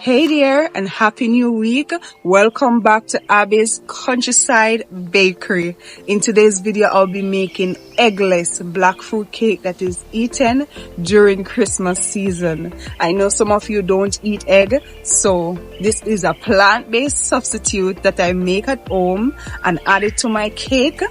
Hey there and happy new week. Welcome back to Abby's Countryside Bakery. In today's video, I'll be making eggless black fruit cake that is eaten during Christmas season. I know some of you don't eat egg, so this is a plant-based substitute that I make at home and add it to my cake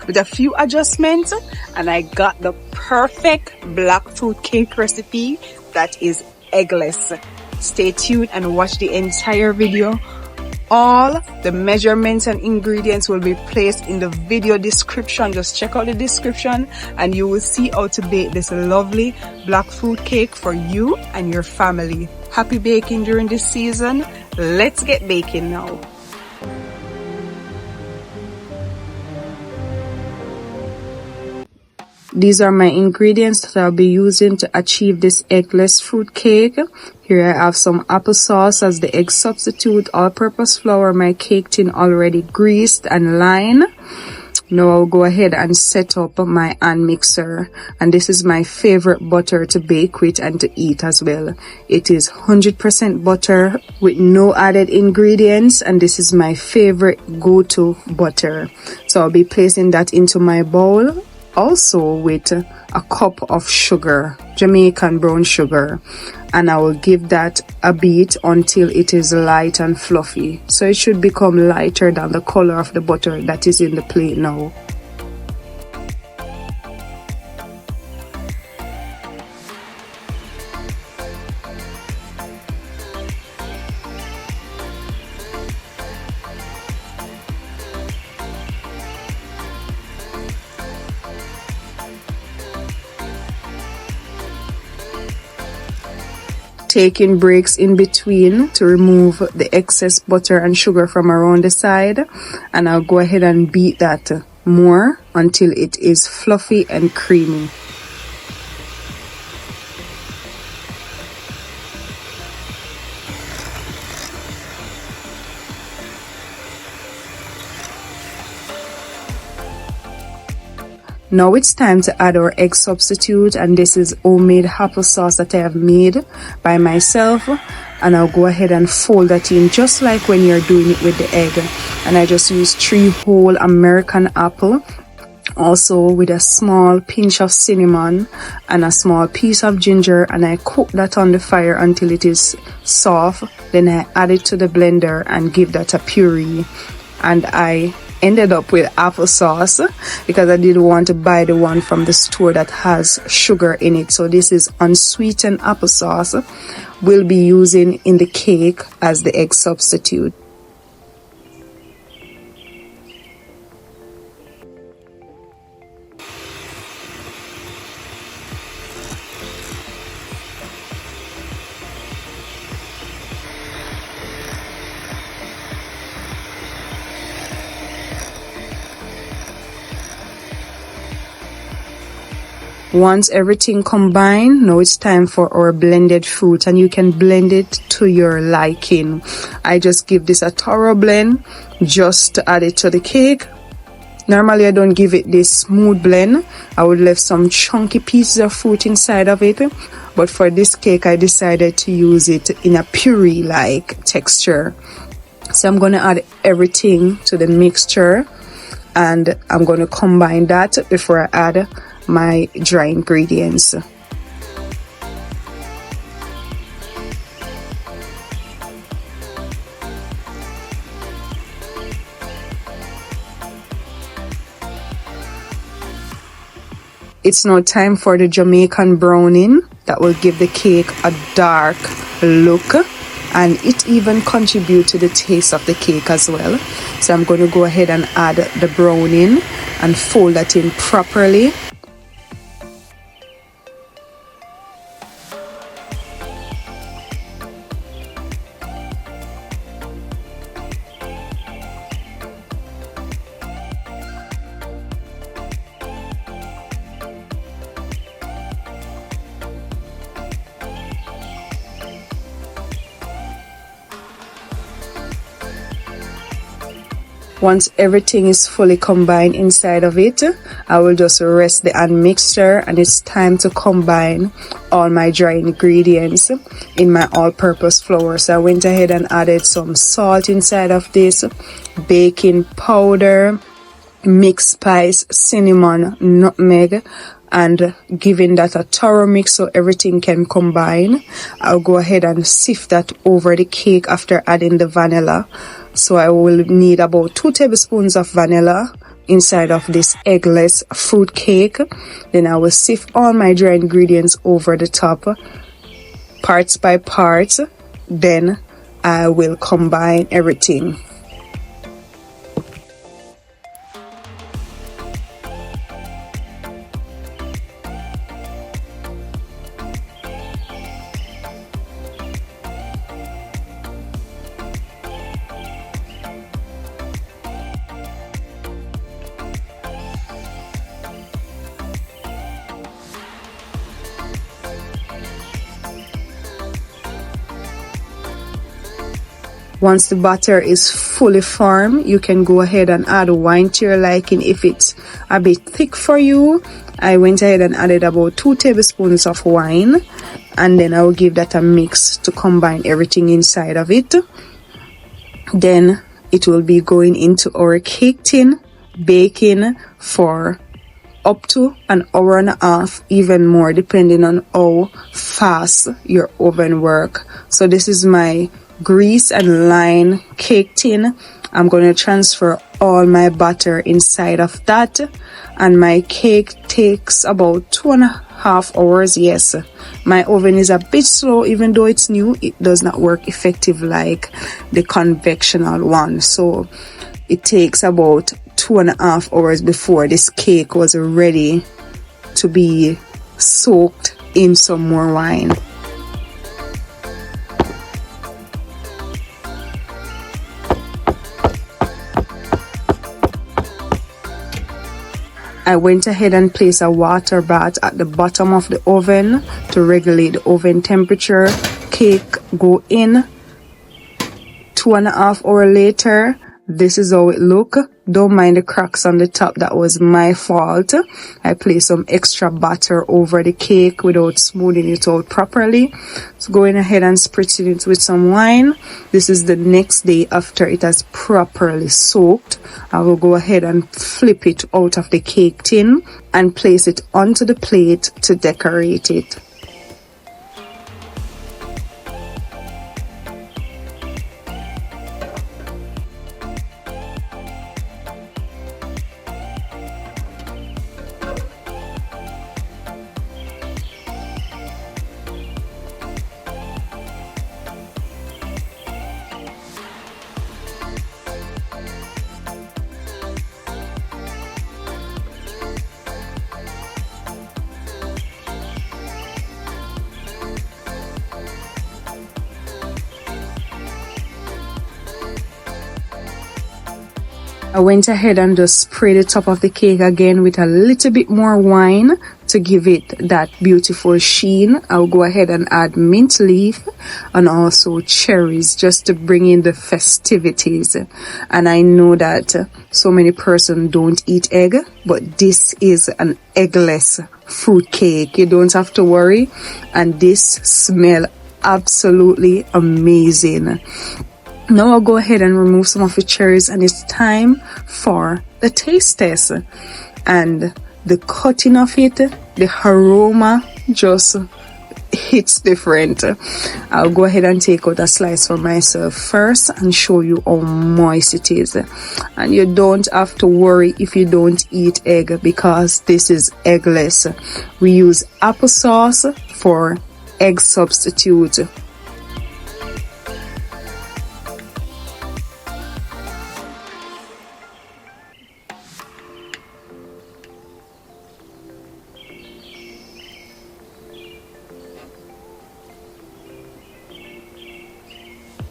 with a few adjustments, and I got the perfect black fruit cake recipe that is eggless. Stay tuned and watch the entire video. All the measurements and ingredients will be placed in the video description. Just check out the description and you will see how to bake this lovely black fruit cake for you and your family. Happy baking during this season. Let's get baking now. These are my ingredients that I'll be using to achieve this eggless fruit cake. Here I have some applesauce as the egg substitute, all-purpose flour, my cake tin already greased and lined. Now I'll go ahead and set up my hand mixer, and this is my favorite butter to bake with and to eat as well. It is 100% butter with no added ingredients, and this is my favorite go-to butter. So I'll be placing that into my bowl, also with a cup of sugar, Jamaican brown sugar, and I will give that a beat until it is light and fluffy. So it should become lighter than the color of the butter that is in the plate now. Taking breaks in between to remove the excess butter and sugar from around the side, and I'll go ahead and beat that more until it is fluffy and creamy. Now it's time to add our egg substitute, and this is homemade applesauce that I have made by myself, and I'll go ahead and fold that in just like when you're doing it with the egg. And I just use 3 whole American apple, also with a small pinch of cinnamon and a small piece of ginger, and I cook that on the fire until it is soft. Then I add it to the blender and give that a puree, and I ended up with applesauce because I didn't want to buy the one from the store that has sugar in it. So this is unsweetened applesauce we'll be using in the cake as the egg substitute. Once everything combined, now it's time for our blended fruit, and you can blend it to your liking. I just give this a thorough blend just to add it to the cake. Normally I don't give it this smooth blend. I would leave some chunky pieces of fruit inside of it, but for this cake I decided to use it in a puree like texture. So I'm going to add everything to the mixture, and I'm going to combine that before I add my dry ingredients. It's now time for the Jamaican browning that will give the cake a dark look, and it even contributes to the taste of the cake as well. So I'm going to go ahead and add the browning and fold that in properly. Once everything is fully combined inside of it, I will just rest the hand mixture, and it's time to combine all my dry ingredients in my all-purpose flour. So I went ahead and added some salt inside of this, baking powder, mixed spice, cinnamon, nutmeg, and giving that a thorough mix so everything can combine. I'll go ahead and sift that over the cake after adding the vanilla. So I will need about 2 tablespoons of vanilla inside of this eggless fruit cake. Then I will sift all my dry ingredients over the top, parts by parts. Then I will combine everything. Once the batter is fully firm, you can go ahead and add wine to your liking. If it's a bit thick for you, I went ahead and added about 2 tablespoons of wine, and then I will give that a mix to combine everything inside of it. Then it will be going into our cake tin, baking for up to an hour and a half, even more, depending on how fast your oven work. So this is my grease and line cake tin. I'm going to transfer all my butter inside of that, and my cake takes about 2.5 hours. Yes, my oven is a bit slow. Even though it's new, it does not work effective like the conventional one, so it takes about 2.5 hours before this cake was ready to be soaked in some more wine. I went ahead and placed a water bath at the bottom of the oven to regulate the oven temperature. Cake go in. 2.5 hours later, this is how it look. Don't mind the cracks on the top, that was my fault. I placed some extra butter over the cake without smoothing it out properly. So going ahead and spritzing it with some wine. This is the next day after it has properly soaked. I will go ahead and flip it out of the cake tin and place it onto the plate to decorate it. I went ahead and just sprayed the top of the cake again with a little bit more wine to give it that beautiful sheen. I'll go ahead and add mint leaf and also cherries just to bring in the festivities. And I know that so many persons don't eat egg, but this is an eggless fruit cake. You don't have to worry, and this smells absolutely amazing. Now I'll go ahead and remove some of the cherries, and it's time for the taste test. And the cutting of it, the aroma just hits different. I'll go ahead and take out a slice for myself first and show you how moist it is. And you don't have to worry if you don't eat egg, because this is eggless. We use applesauce for egg substitute.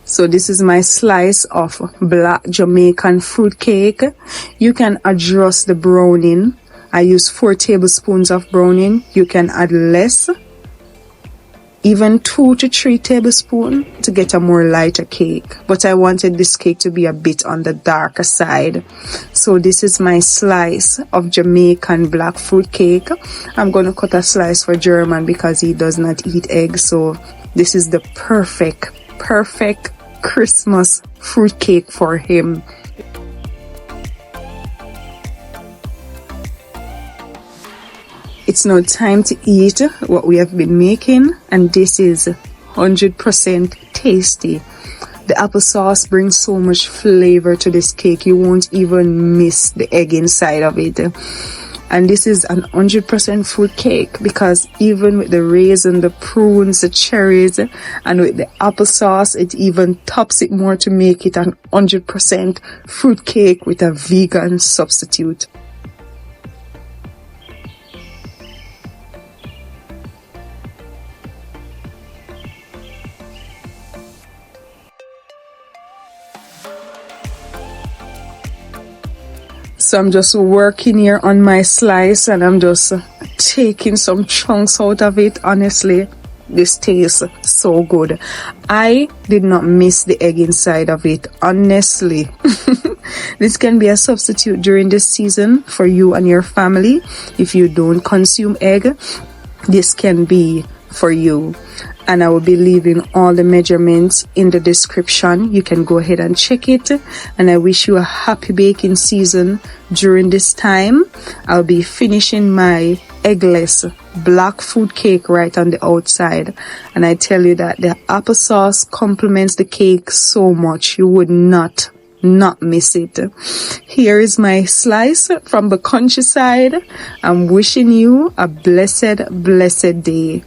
So this is my slice of black Jamaican fruit cake. You can adjust the browning. I use 4 tablespoons of browning. You can add less. even 2 to 3 tablespoons to get a more lighter cake. But I wanted this cake to be a bit on the darker side. So this is my slice of Jamaican black fruit cake. I'm going to cut a slice for German because he does not eat eggs. So this is the perfect Christmas fruit cake for him. It's now time to eat what we have been making, and this is 100% tasty. The applesauce brings so much flavor to this cake, you won't even miss the egg inside of it. And this is an 100% fruit cake because even with the raisin, the prunes, the cherries, and with the applesauce, it even tops it more to make it an 100% fruit cake with a vegan substitute. So I'm just working here on my slice and I'm just taking some chunks out of it. Honestly, this tastes so good. I did not miss the egg inside of it, honestly. This can be a substitute during this season for you and your family. If you don't consume egg, this can be for you. And I will be leaving all the measurements in the description. You can go ahead and check it. And I wish you a happy baking season during this time. I'll be finishing my eggless black fruit cake right on the outside. And I tell you that the applesauce complements the cake so much. You would not miss it. Here is my slice from the countryside. I'm wishing you a blessed day.